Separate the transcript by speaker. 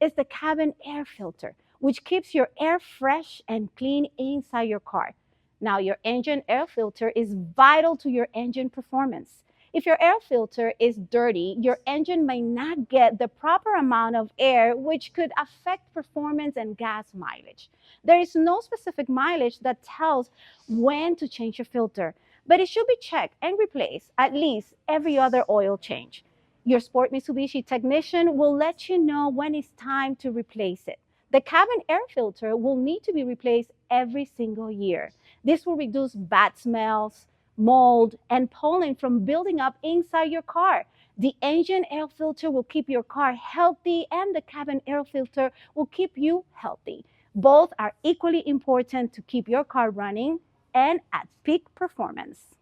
Speaker 1: is the cabin air filter, which keeps your air fresh and clean inside your car. Now, your engine air filter is vital to your engine performance. If your air filter is dirty, your engine may not get the proper amount of air, which could affect performance and gas mileage. There is no specific mileage that tells when to change your filter, but it should be checked and replaced at least every other oil change. Your Sport Mitsubishi technician will let you know when it's time to replace it. The cabin air filter will need to be replaced every single year. This will reduce bad smells, mold, and pollen from building up inside your car. The engine air filter will keep your car healthy, and the cabin air filter will keep you healthy. Both are equally important to keep your car running and at peak performance.